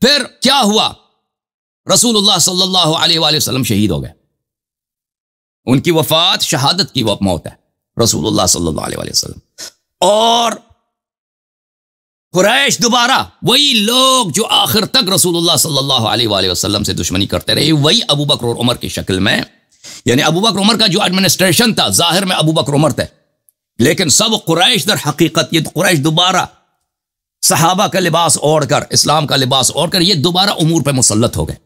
پھر کیا ہوا؟ رسول اللہ صلی اللہ علیہ وآلہ وسلم شہید ہو گئے، ان کی وفات شہادت کی موت ہے رسول اللہ صلی اللہ علیہ وآلہ وسلم. اور قریش دوبارہ وہی لوگ جو آخر تک رسول اللہ صلی اللہ علیہ وآلہ وسلم سے دشمنی کرتے رہے، وہی ابو بکر اور عمر کی شکل میں، یعنی ابو بکر عمر کا جو ایڈمنسٹریشن تھا ظاہر میں ابو بکر عمر تھے، لیکن سب قریش در حقیقت، یہ قریش دوبارہ صحابہ کا لباس اوڑھ کر، اسلام کا لباس اوڑھ کر یہ دوبارہ امور پہ مسلط ہو گئے.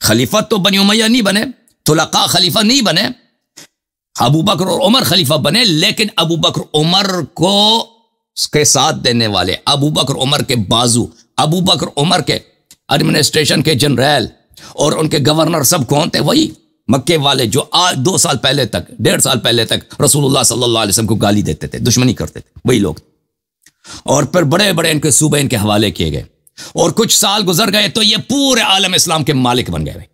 خلیفت تو بنی امیہ نہیں بنے، طلقاء خلیفہ نہیں بنے، ابو بکر اور عمر خلیفہ بنے، لیکن ابو بکر عمر کو کے ساتھ دینے والے، ابو بکر عمر کے بازو، ابو بکر عمر کے ایڈمنسٹریشن کے جنرل اور ان کے گورنر سب کون تھے؟ وہی مکے والے جو آج 2 سال پہلے تک، 1.5 سال پہلے تک رسول اللہ صلی اللہ علیہ وسلم کو گالی دیتے تھے، دشمنی کرتے تھے، وہی لوگ. اور پھر بڑے بڑے ان کے صوبے ان کے حوالے کیے گئے، اور کچھ سال گزر گئے تو یہ پورے عالم اسلام کے مالک بن گئے.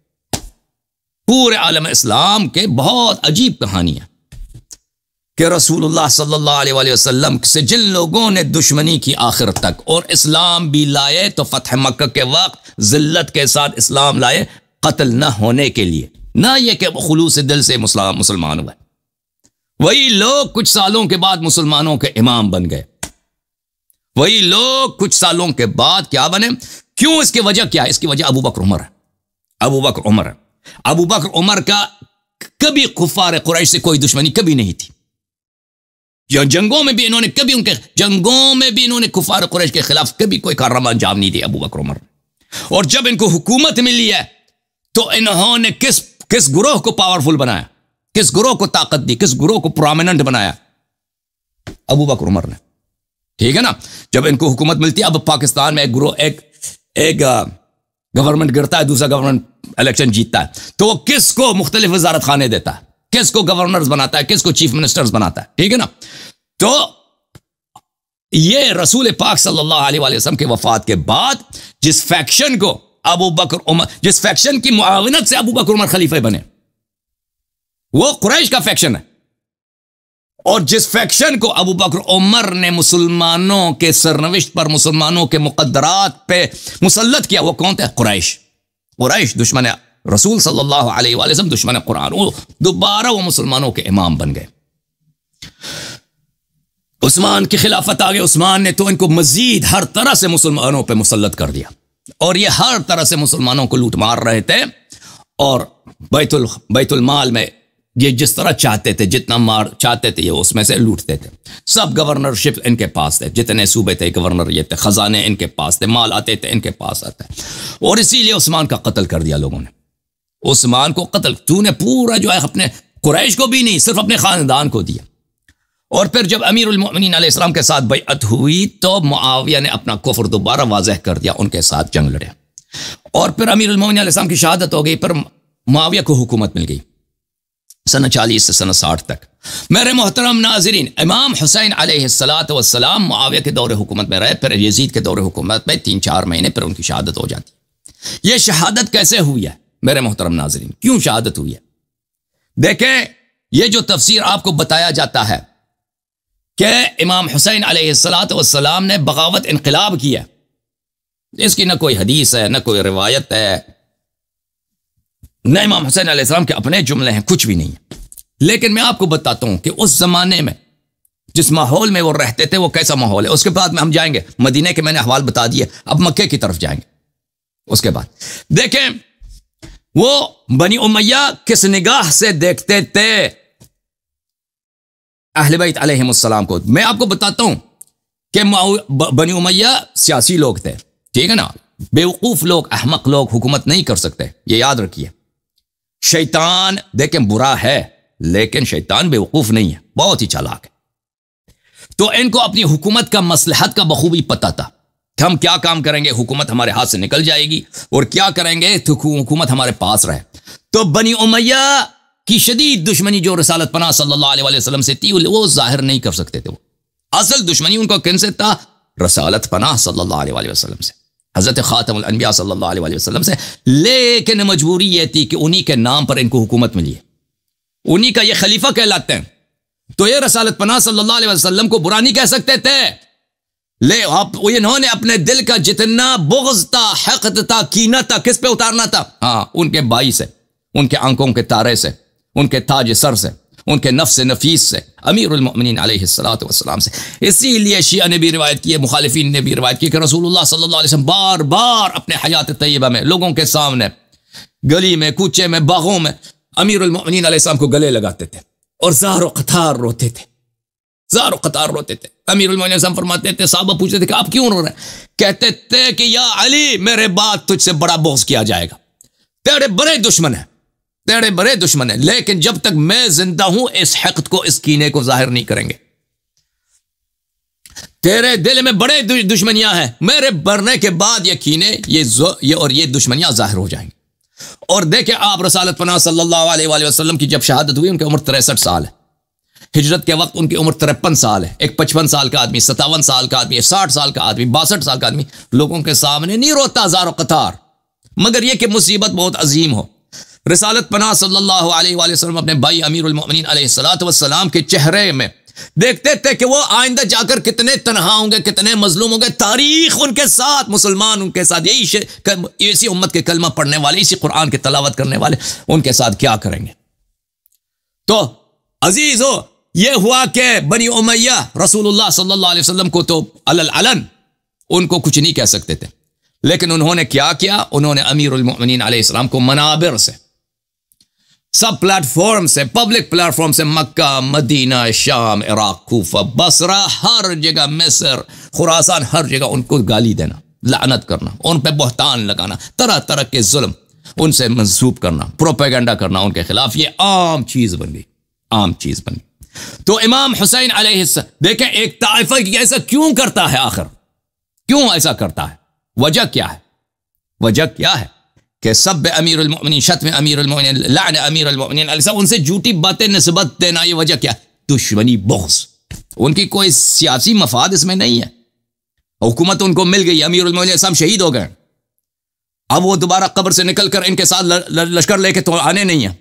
پورے عالم اسلام کے بہت عجیب کہانی ہے کہ رسول اللہ صلی اللہ علیہ وآلہ وسلم سے جن لوگوں نے دشمنی کی آخر تک، اور اسلام بھی لائے تو فتح مکہ کے وقت ذلت کے ساتھ اسلام لائے، قتل نہ ہونے کے لیے، نہ یہ کہ خلوص دل سے مسلمان ہوئے. وہی لوگ کچھ سالوں کے بعد مسلمانوں کے امام بن گئے. وہی لوگ کچھ سالوں کے بعد کیا بنے؟ کیوں؟ اس کی وجہ کیا ہے؟ اس کی وجہ ابو بکر عمر ہے. ابو بکر عمر ہے. ابو بکر عمر کا کبھی کفار قریش سے کوئی دشمنی کبھی نہیں تھی. جنگوں میں بھی انہوں نے کبھی جنگوں میں بھی انہوں نے کفار قریش کے خلاف کبھی کوئی کارنامہ انجام نہیں دیا ابو بکر عمر. اور جب ان کو حکومت ملی ہے تو انہوں نے کس گروہ کو پاورفل بنایا، کس گروہ کو طاقت دی، کس گروہ کو پرومیننٹ بنایا؟ ابو بکر عمر نے. ٹھیک ہے نا؟ جب ان کو حکومت ملتی ہے، اب پاکستان میں ایک گروہ، ایک گورنمنٹ گرتا ہے، دوسرا گورنمنٹ الیکشن جیتتا ہے، تو وہ کس کو مختلف وزارت خانے دیتا ہے، کس کو گورنرز بناتا ہے، کس کو چیف منسٹرز بناتا ہے. ٹھیک ہے نا؟ تو یہ رسول پاک صلی اللہ علیہ وآلہ وسلم کے وفات کے بعد جس فیکشن کو ابو بکر عمر، جس فیکشن کی معاونت سے ابو بکر عمر خلیفہ بنے، وہ قریش کا فیکشن ہے. اور جس فیکشن کو ابو بکر عمر نے مسلمانوں کے سرنوشت پر، مسلمانوں کے مقدرات پہ مسلط کیا، وہ کون تھے؟ قریش. قریش دشمن رسول صلی اللہ علیہ وآلہ وسلم، دشمن قرآن. وہ دوبارہ وہ مسلمانوں کے امام بن گئے. عثمان کی خلافت آگے، عثمان نے تو ان کو مزید ہر طرح سے مسلمانوں پہ مسلط کر دیا، اور یہ ہر طرح سے مسلمانوں کو لوٹ مار رہے تھے. اور بیت المال میں یہ جس طرح چاہتے تھے، جتنا مار چاہتے تھے، یہ اس میں سے لوٹتے تھے. سب گورنرشپ ان کے پاس تھے، جتنے صوبے تھے گورنر یہ تھے، خزانے ان کے پاس تھے، مال آتے تھے ان کے پاس آتے. اور اسی لیے عثمان کا قتل کر دیا لوگوں نے. عثمان کو قتل، تو نے پورا جو ہے اپنے قریش کو بھی نہیں، صرف اپنے خاندان کو دیا. اور پھر جب امیر المؤمنین علیہ السلام کے ساتھ بیعت ہوئی تو معاویہ نے اپنا کفر دوبارہ واضح کر دیا، ان کے ساتھ جنگ لڑے. اور پھر امیر المؤمنین علیہ السلام کی شہادت ہو گئی، پھر معاویہ کو حکومت مل گئی سنہ 40 سے سنہ 60 تک. میرے محترم ناظرین، امام حسین علیہ السلام معاویہ کے دور حکومت میں رہے، پھر یزید کے دور حکومت میں 3-4 مہینے، پھر ان کی شہادت ہو جاتی. یہ شہادت کیسے ہوئی ہے میرے محترم ناظرین؟ کیوں شہادت ہوئی ہے؟ دیکھیں، یہ جو تفسیر آپ کو بتایا جاتا ہے کہ امام حسین علیہ السلام نے بغاوت انقلاب کیا، اس کی نہ کوئی حدیث ہے، نہ کوئی روایت ہے، نہ امام حسین علیہ السلام کے اپنے جملے ہیں، کچھ بھی نہیں ہے. لیکن میں آپ کو بتاتا ہوں کہ اس زمانے میں جس ماحول میں وہ رہتے تھے وہ کیسا ماحول ہے. اس کے بعد میں ہم جائیں گے مدینے کے، میں نے احوال بتا دیے، اب مکے کی طرف جائیں گے. اس کے بعد دیکھیں وہ بنی امیہ کس نگاہ سے دیکھتے تھے اہل بیت علیہم السلام کو. میں آپ کو بتاتا ہوں کہ بنی امیہ سیاسی لوگ تھے، ٹھیک ہے نا؟ بیوقوف لوگ، احمق لوگ حکومت نہیں کر سکتے، یہ یاد رکھیے. شیطان دیکھیں برا ہے، لیکن شیطان بیوقوف نہیں ہے، بہت ہی چالاک ہے. تو ان کو اپنی حکومت کا مصلحت کا بخوبی پتہ تھا کہ ہم کیا کام کریں گے حکومت ہمارے ہاتھ سے نکل جائے گی، اور کیا کریں گے تو حکومت ہمارے پاس رہے. تو بنی امیہ کی شدید دشمنی جو رسالت پناہ صلی اللہ علیہ وسلم سے تھی، وہ ظاہر نہیں کر سکتے تھے. وہ اصل دشمنی ان کو کن سے تھا؟ رسالت پناہ صلی اللہ علیہ وسلم سے، حضرت خاتم الانبیاء صلی اللہ علیہ وسلم سے. لیکن مجبوری یہ تھی کہ انہی کے نام پر ان کو حکومت ملی ہے، انہی کا یہ خلیفہ کہلاتے ہیں. تو یہ رسالت پناہ صلی اللہ علیہ وسلم کو برا نہیں کہہ سکتے تھے، لے آپ انہوں نے اپنے دل کا جتنا بغض تھا، حقد تھا، کینہ تھا، کس پہ اتارنا تھا؟ ہاں، ان کے بھائی سے، ان کے آنکھوں کے تارے سے، ان کے تاج سر سے، ان کے نفس نفیس سے، امیر المؤمنین علیہ الصلوۃ والسلام سے۔ اسی لیے شیعہ نے بھی روایت کی ہے، مخالفین نے بھی روایت کی کہ رسول اللہ صلی اللہ علیہ وسلم بار بار اپنے حیات طیبہ میں لوگوں کے سامنے، گلی میں، کوچے میں، باغوں میں، امیر المؤمنین علیہ السلام کو گلے لگاتے تھے اور زار و قطار روتے تھے، زار و قطار روتے تھے۔ امیر المؤمنین علیہ السلام فرماتے تھے، صحابہ پوچھتے تھے کہ آپ کیوں رو رہے ہیں؟ کہتے تھے کہ یا علی، میرے بعد تجھ سے بڑا بغض کیا جائے گا، تیرے بڑے دشمن ہیں، تیرے بڑے دشمن ہیں، لیکن جب تک میں زندہ ہوں اس حقد کو، اس کینے کو ظاہر نہیں کریں گے۔ تیرے دل میں بڑے دشمنیاں ہیں، میرے مرنے کے بعد یہ کینے اور یہ دشمنیاں ظاہر ہو جائیں گے۔ اور دیکھیں آپ رسالت پناہ صلی اللہ علیہ وآلہ وسلم کی جب شہادت ہوئی، ان کی عمر 63 سال ہے، ہجرت کے وقت ان کی عمر 53 سال ہے۔ ایک 55 سال کا آدمی، 57 سال کا آدمی، 60 سال کا آدمی، 62 سال کا آدمی لوگوں کے سامنے نہیں روتا زار و قطار، مگر یہ کہ مصیبت بہت عظیم ہو۔ رسالت پناہ صلی اللہ علیہ وآلہ وسلم اپنے بھائی امیر المؤمنین علیہ الصلوۃ والسلام کے چہرے میں دیکھتے تھے کہ وہ آئندہ جا کر کتنے تنہا ہوں گے، کتنے مظلوم ہوں گے، تاریخ ان کے ساتھ، مسلمان ان کے ساتھ، اسی امت کے کلمہ پڑھنے والے، اسی قرآن کی تلاوت کرنے والے ان کے ساتھ کیا کریں گے۔ تو عزیزو، یہ ہوا کہ بنی امیہ رسول اللہ صلی اللہ علیہ وسلم کو تو علن ان کو کچھ نہیں کہہ سکتے تھے، لیکن انہوں نے کیا کیا؟ انہوں نے امیر المؤمنین علیہ السلام کو منابر سے، سب پلیٹ فارم سے، پبلک پلیٹ فارم سے، مکہ، مدینہ، شام، عراق، کوفہ، بصرہ، ہر جگہ، مصر، خراسان، ہر جگہ ان کو گالی دینا، لعنت کرنا، ان پہ بہتان لگانا، طرح طرح کے ظلم ان سے منسوب کرنا، پروپیگنڈا کرنا ان کے خلاف، یہ عام چیز بن گئی، عام چیز بن گئی۔ تو امام حسین علیہ السلام، دیکھیں ایک طائفہ ایسا کیوں کرتا ہے؟ آخر کیوں ایسا کرتا ہے؟ وجہ کیا ہے؟ وجہ کیا ہے کہ سب امیر المؤمنین، شتم امیر المؤمنین، لعن امیر المؤمنین علیہ السلام، ان سے جھوٹی باتیں نسبت دینا، یہ وجہ کیا ہے؟ دشمنی، بغض۔ ان کی کوئی سیاسی مفاد اس میں نہیں ہے، حکومت ان کو مل گئی، امیر المؤمنین علیہ السلام شہید ہو گئے، اب وہ دوبارہ قبر سے نکل کر ان کے ساتھ لشکر لے کے تو آنے نہیں ہیں،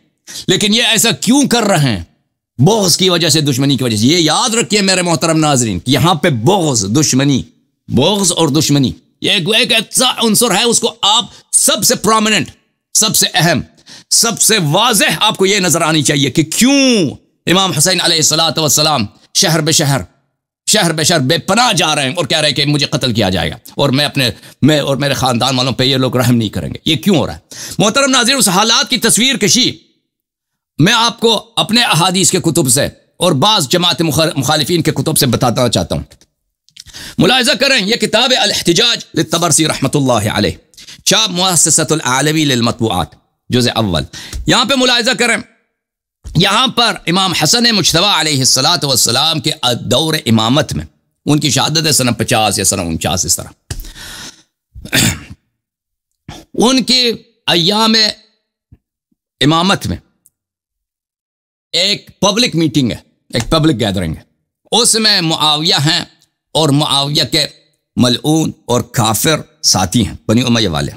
لیکن یہ ایسا کیوں کر رہے ہیں؟ بغض کی وجہ سے، دشمنی کی وجہ سے۔ یہ یاد رکھیے میرے محترم ناظرین، یہاں پہ بغض، دشمنی، بغض اور دشمنی، یہ ایک ایسا عنصر ہے، اس کو آپ سب سے پرومیننٹ، سب سے اہم، سب سے واضح آپ کو یہ نظر آنی چاہیے کہ کیوں امام حسین علیہ الصلوۃ والسلام شہر بے شہر بے پناہ جا رہے ہیں اور کہہ رہے ہیں کہ مجھے قتل کیا جائے گا، اور میں اور میرے خاندان والوں پہ یہ لوگ رحم نہیں کریں گے۔ یہ کیوں ہو رہا ہے؟ محترم ناظرین، اس حالات کی تصویر کشی میں آپ کو اپنے احادیث کے کتب سے اور بعض جماعت مخالفین کے کتب سے بتانا چاہتا ہوں۔ ملاحظہ کریں، یہ کتاب الاحتجاج للطبرسی رحمۃ اللہ علیہ، چاپ مؤسسۃ العالمی للمطبوعات، جزء اول۔ یہاں پہ ملاحظہ کریں، یہاں پر امام حسن مجتبی علیہ الصلوۃ والسلام کے دور امامت میں، ان کی شہادت ہے سنہ 50 یا سنہ 49، اس طرح ان کی ایام امامت میں ایک پبلک میٹنگ ہے، ایک پبلک گیدرنگ ہے، اس میں معاویہ ہیں اور معاویہ کے ملعون اور کافر ساتھی ہیں، بنی امیہ والے۔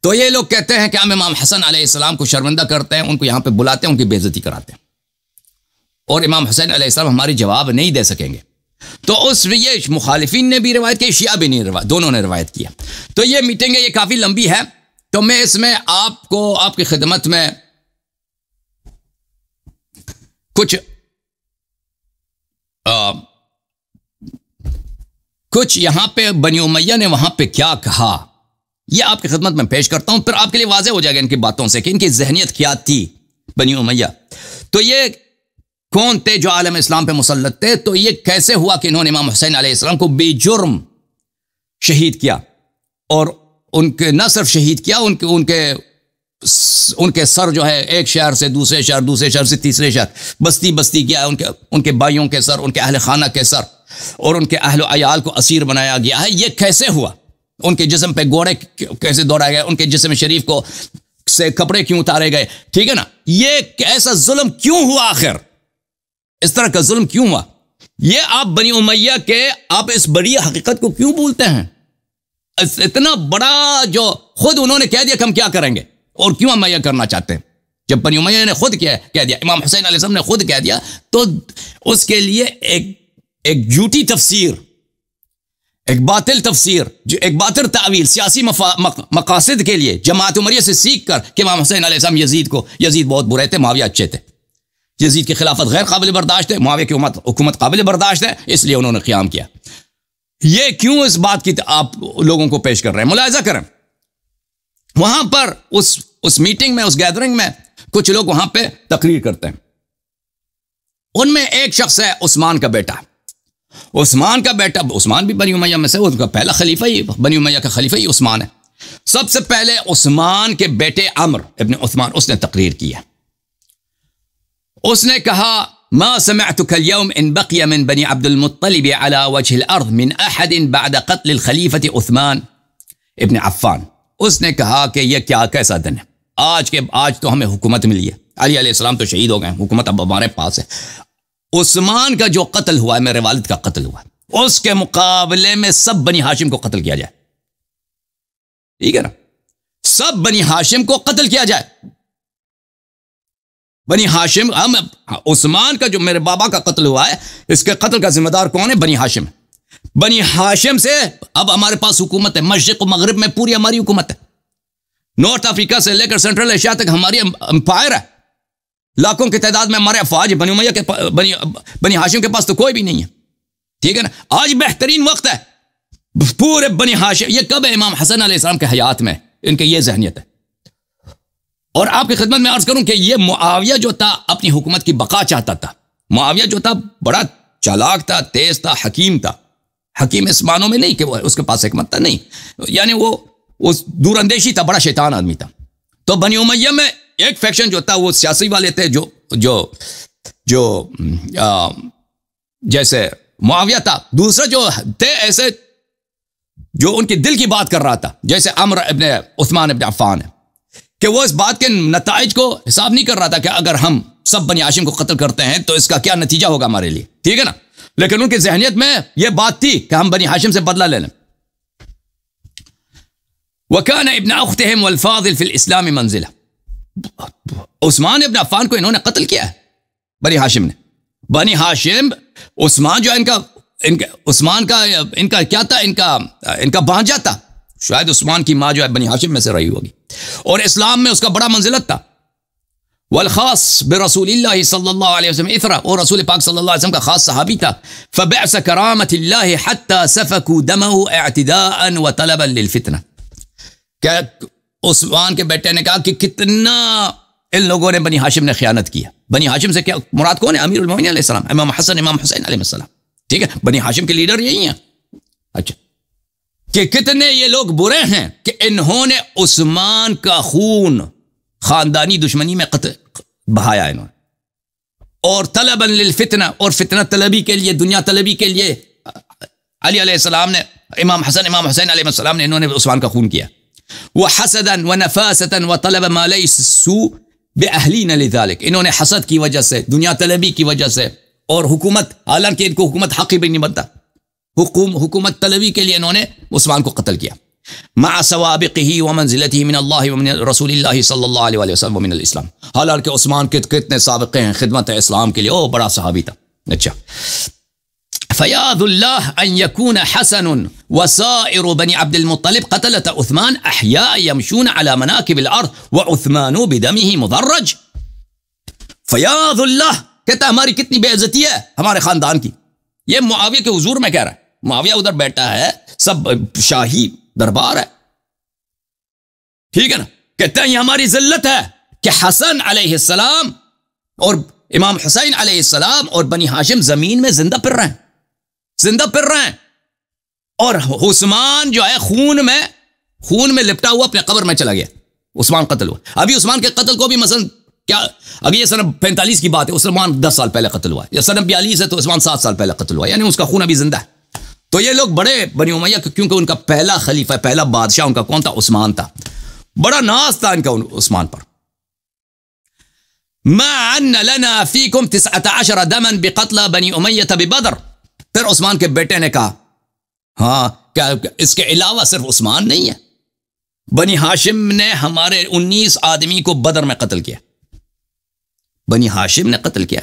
تو یہ لوگ کہتے ہیں کہ ہم امام حسن علیہ السلام کو شرمندہ کرتے ہیں، ان کو یہاں پہ بلاتے ہیں، ان کی بے عزتی کراتے ہیں، اور امام حسین علیہ السلام ہماری جواب نہیں دے سکیں گے۔ تو اس میں یہ مخالفین نے بھی روایت کی، شیعہ بھی نہیں، دونوں نے روایت کیا۔ تو یہ میٹنگ ہے، یہ کافی لمبی ہے، تو میں اس میں آپ کو، آپ کی خدمت میں کچھ یہاں پہ بنی امیہ نے وہاں پہ کیا کہا، یہ آپ کی خدمت میں پیش کرتا ہوں، پھر آپ کے لیے واضح ہو جائے گا ان کی باتوں سے کہ ان کی ذہنیت کیا تھی بنی امیہ۔ تو یہ کون تھے جو عالم اسلام پہ مسلط تھے؟ تو یہ کیسے ہوا کہ انہوں نے امام حسین علیہ السلام کو بے جرم شہید کیا، اور ان کے نہ صرف شہید کیا، ان کے سر جو ہے ایک شہر سے دوسرے شہر، دوسرے شہر سے تیسرے شہر، بستی بستی گیا، ان کے بھائیوں کے سر، ان کے اہل خانہ کے سر اور ان کے اہل و عیال کو اسیر بنایا گیا ہے۔ یہ کیسے ہوا؟ ان کے جسم پہ گھوڑے کیسے دوڑائے گئے؟ ان کے جسم شریف کو سے کپڑے کیوں اتارے گئے؟ ٹھیک ہے نا، یہ ایسا ظلم کیوں ہوا؟ آخر اس طرح کا ظلم کیوں ہوا؟ یہ آپ بنی امیہ کے، آپ اس بڑی حقیقت کو کیوں بھولتے ہیں؟ اتنا بڑا جو خود انہوں نے کہہ دیا کہ ہم کیا کریں گے، اور کیوں ہم یہ کرنا چاہتے ہیں؟ جب بنی امیہ نے خود کہہ دیا، امام حسین علیہ السلام نے خود کہہ دیا، تو اس کے لیے ایک جھوٹی تفسیر، ایک باطل تفسیر، ایک باطل تعویل سیاسی مقاصد کے لیے جماعت عمریہ سے سیکھ کر کہ امام حسین علیہ السلام یزید بہت برے تھے، معاویہ اچھے تھے، یزید کی خلافت غیر قابل برداشت ہے، معاویہ کی حکومت قابل برداشت ہے، اس لیے انہوں نے قیام کیا. یہ کیوں اس بات کی آپ لوگوں کو پیش کر رہے ہیں؟ ملاحظہ کریں، وہاں پر اس میٹنگ میں، اس گیدرنگ میں کچھ لوگ وہاں پہ تقریر کرتے ہیں. ان میں ایک شخص ہے عثمان کا بیٹا. عثمان کا بیٹا، عثمان بھی بنی امیہ میں سے، ان کا پہلا خلیفہ ہی، بنی امیہ کا خلیفہ ہی عثمان ہے. سب سے پہلے عثمان کے بیٹے عمر ابن عثمان، اس نے تقریر کی ہے. اس نے کہا ما سمعتك اليوم ان بقي من بني عبد المطلب على وجه الارض من احد بعد قتل الخلیفہ عثمان ابن عفان. اس نے کہا کہ یہ کیسا دن ہے، آج تو ہمیں حکومت ملی ہے، علی علیہ السلام تو شہید ہو گئے، حکومت اب ہمارے پاس ہے. عثمان کا جو قتل ہوا ہے، میرے والد کا قتل ہوا ہے، اس کے مقابلے میں سب بنی ہاشم کو قتل کیا جائے. ٹھیک ہے نا، سب بنی ہاشم کو قتل کیا جائے. بنی ہاشم، عثمان کا جو میرے بابا کا قتل ہوا ہے، اس کے قتل کا ذمہ دار کون ہے؟ بنی ہاشم. بنی ہاشم سے اب ہمارے پاس حکومت ہے، مشرق و مغرب میں پوری ہماری حکومت ہے. نارتھ افریقہ سے لے کر سینٹرل ایشیا تک ہماری امپائر ہے، لاکھوں کی تعداد میں ہمارے افواج. بنی امیہ کے بنی ہاشم کے پاس تو کوئی بھی نہیں ہے. ٹھیک ہے نا، آج بہترین وقت ہے پورے بنی ہاشم. یہ کب ہے؟ امام حسن علیہ السلام کے حیات میں ان کی یہ ذہنیت ہے. اور آپ کی خدمت میں عرض کروں کہ یہ معاویہ جو تھا اپنی حکومت کی بقا چاہتا تھا. معاویہ جو تھا بڑا چالاک تھا، تیز تھا، حکیم تھا. حکیم اس معنوں میں نہیں کہ وہ اس کے پاس حکمت تھا، نہیں، یعنی وہ دور اندیشی تھا، بڑا شیطان آدمی تھا. تو بنی امیہ میں ایک فیکشن جو تھا وہ سیاسی والے تھے، جو جیسے معاویہ تھا. دوسرا جو تھے ایسے جو ان کے دل کی بات کر رہا تھا، جیسے عمر ابن عثمان ابن عفان ہے، کہ وہ اس بات کے نتائج کو حساب نہیں کر رہا تھا کہ اگر ہم سب بنی ہاشم کو قتل کرتے ہیں تو اس کا کیا نتیجہ ہوگا ہمارے لیے. ٹھیک ہے نا، لیکن ان کی ذہنیت میں یہ بات تھی کہ ہم بنی ہاشم سے بدلہ لے لیں. وَكَانَ ابْنَ أُخْتِهِمْ وَالْفَاضِلِ فِي الْإِسْلَامِ مَنزِلَةً. عثمان ابن عفان کو انہوں نے قتل کیا ہے، بنی ہاشم نے. بنی ہاشم، عثمان جو عثمان کا ان کا کیا تھا؟ ان کا بھانجا تھا. شاید عثمان کی ماں جو ہے بنی ہاشم میں سے رہی ہوگی، اور اسلام میں اس کا بڑا منزلت تھا. والخاص برسول اللہ صلی اللہ علیہ وسلم اثرا، اور رسول پاک صلی اللہ علیہ وسلم کا خاص صحابی تھا. فبعث کرامت اللہ حتی سفکوا دمہ اعتداء وطلبا للفتنہ. کیا عثمان کے بیٹے نے کہا کہ کتنا ان لوگوں نے بنی ہاشم نے خیانت کیا. بنی ہاشم سے کیا مراد کون ہے؟ امیر المومنین علیہ السلام، امام حسن، امام حسین علیہ السلام. ٹھیک ہے، بنی ہاشم کے لیڈر یہی ہیں. اچھا، کہ کتنے یہ لوگ برے ہیں کہ انہوں نے عثمان کا خون خاندانی دشمنی میں بہایا انہوں نے، اور طلبا للفتنہ، اور فتنہ طلبی کے لیے، دنیا طلبی کے لیے علی علیہ السلام نے، امام حسن، امام حسین علیہ السلام نے، انہوں نے عثمان کا خون کیا. وحسدا ونفاسا وطلب ما ليسوا باهلين لذلك. انہوں نے حسد کی وجہ سے، دنیا طلبی کی وجہ سے، اور حکومت، حالانکہ ان کو حکومت حقی بھی نہیں بنتا، حکومت طلبی کے لیے انہوں نے عثمان کو قتل کیا. مع سوابقه ومنزلته من الله ومن رسول الله صلی اللہ علیہ وسلم ومن الاسلام. حالانکہ عثمان کے کتنے سابقے ہیں خدمت اسلام کے لیے، او بڑا صحابی تھا. اچھا، فیاذ اللہ ان یکون حسن وسائر بنی عبد المطلب قتلت عثمان احیاء یمشون على مناکب الارض وعثمان بدمہ مدرج. فیاذ اللہ کہتا ہماری کتنی بے عزتی ہے ہمارے خاندان کی. یہ معاویہ کے حضور میں کہہ رہا ہے. معاویہ ادھر بیٹھا ہے، سب شاہی دربار ہے، ٹھیک ہے نا. کہتا ہے یہ ہماری ذلت ہے کہ حسن علیہ السلام اور امام حسین علیہ السلام اور بنی ہاشم زمین میں زندہ پھر رہے ہیں، زندہ پھر رہے ہیں، اور عثمان جو ہے خون میں لپٹا ہوا اپنے قبر میں چلا گیا. عثمان قتل ہوا. ابھی عثمان کے قتل کو بھی مثلا کیا، ابھی یہ سن 45 کی بات ہے، عثمان 10 سال پہلے قتل ہوا ہے، یا سن 42 ہے تو عثمان 7 سال پہلے قتل ہوا ہے، یعنی اس کا خون ابھی زندہ ہے. تو یہ لوگ بڑے بنی امیہ، کیونکہ ان کا پہلا خلیفہ، پہلا بادشاہ ان کا کون تھا؟ عثمان تھا. بڑا ناز تھا ان کا عثمان پر. ما ان لنا فیکم 19 دما بقتل بنی امیہ ببدر. پھر عثمان کے بیٹے نے کہا ہاں، کیا اس کے علاوہ صرف عثمان نہیں ہے، بنی ہاشم نے ہمارے 19 آدمی کو بدر میں قتل کیا. بنی ہاشم نے قتل کیا.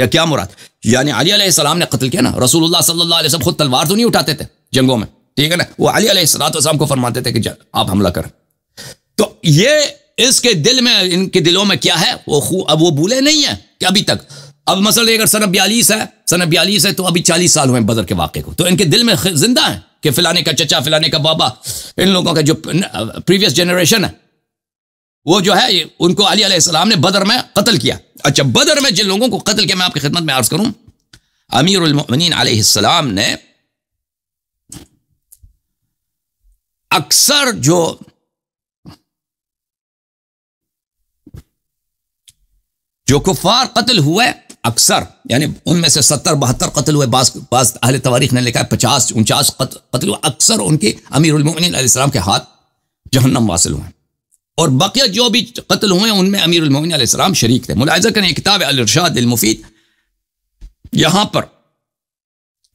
یا کیا مراد؟ یعنی علی علیہ السلام نے قتل کیا نا، رسول اللہ صلی اللہ علیہ وسلم خود تلوار تو نہیں اٹھاتے تھے جنگوں میں، ٹھیک ہے نا، وہ علی علیہ السلام کو فرماتے تھے کہ آپ حملہ کریں. تو یہ اس کے دل میں، ان کے دلوں میں کیا ہے، اب وہ بھولے نہیں ہیں کہ ابھی تک. اب مثلا اگر سن 42 ہے تو ابھی 40 سال ہوئے بدر کے واقعے کو، تو ان کے دل میں زندہ ہیں کہ فلانے کا چچا، فلانے کا بابا، ان لوگوں کا جو پریویس جنریشن ہے وہ جو ہے ان کو علی علیہ السلام نے بدر میں قتل کیا. اچھا، بدر میں جن لوگوں کو قتل کیا، میں آپ کی خدمت میں عرض کروں، امیر المؤمنین علیہ السلام نے اکثر جو کفار قتل ہوئے، اکثر یعنی ان میں سے 70-72 قتل ہوئے، بعض اہل تواریخ نے لکھا ہے 50-49 قتل ہوئے، اکثر ان کے امیر المؤمنین علیہ السلام کے ہاتھ جہنم واصل ہوئے، اور بقیہ جو بھی قتل ہوئے ان میں امیر المؤمنین علیہ السلام شریک تھے. ملاحظہ کریں کتاب الارشاد المفید، یہاں پر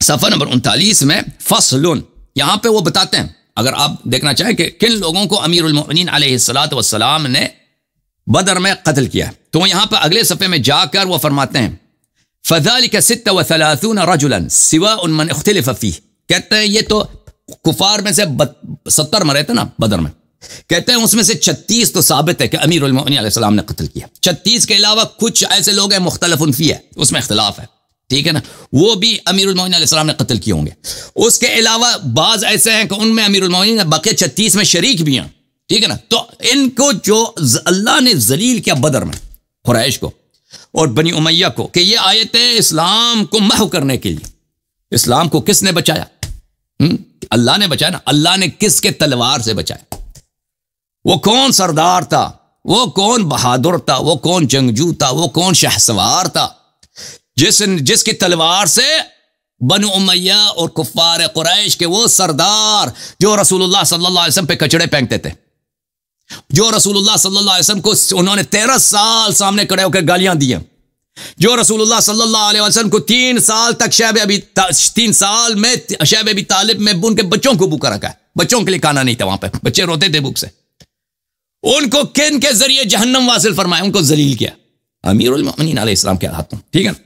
صفحہ نمبر 39 میں فصل، یہاں پہ وہ بتاتے ہیں، اگر آپ دیکھنا چاہیں کہ کن لوگوں کو امیر المؤمنین علیہ السلام نے بدر میں قتل کیا، تو یہاں پہ اگلے صفحے میں جا کر وہ فرماتے ہیں فَذَلِكَ 36 رَجُلًا سِوَاءٌ مَنْ اخْتَلَفَ فِيهِ، کہتے ہیں یہ تو کفار میں سے 70 مرے تھے نا بدر میں، کہتے ہیں اس میں سے 36 تو ثابت ہے کہ امیر المؤمنین علیہ السلام نے قتل کیا، 36 کے علاوہ کچھ ایسے لوگ ہیں مختلف فیہ ہے، اس میں اختلاف ہے، ٹھیک ہے نا، وہ بھی امیر المؤمنین علیہ السلام نے قتل کیے ہوں گے. اس کے علاوہ بعض ایسے ہیں کہ ان میں امیر المؤمنین باقی 36 میں شریک بھی ہیں، ٹھیک ہے نا. تو ان کو جو اللہ نے ذلیل کیا بدر میں، قریش کو اور بنی امیہ کو، کہ یہ آیتیں اسلام کو محو کرنے کے لیے، اسلام کو کس نے بچایا؟ اللہ نے بچایا نا. اللہ نے کس کے تلوار سے بچایا؟ وہ کون سردار تھا، وہ کون بہادر تھا، وہ کون جنگجو تھا، وہ کون شہسوار تھا جس کی تلوار سے بنو امیہ اور کفار قریش کے وہ سردار جو رسول اللہ صلی اللہ علیہ وسلم پہ کچڑے پھینکتے تھے، جو رسول اللہ صلی اللہ علیہ وسلم کو انہوں نے 13 سال سامنے کھڑے ہو کے گالیاں دی ہیں، جو رسول اللہ صلی اللہ علیہ وسلم کو 3 سال تک 3 سال میں شیب ابی طالب میں ان کے بچوں کو بھوکا رکھا ہے، بچوں کے لیے کھانا نہیں تھا وہاں پہ، بچے روتے تھے بھوک سے، ان کو کن کے ذریعے جہنم واصل فرمایا، ان کو ذلیل کیا امیر المؤمنین علیہ السلام کے ہاتھوں، ٹھیک ہے نا.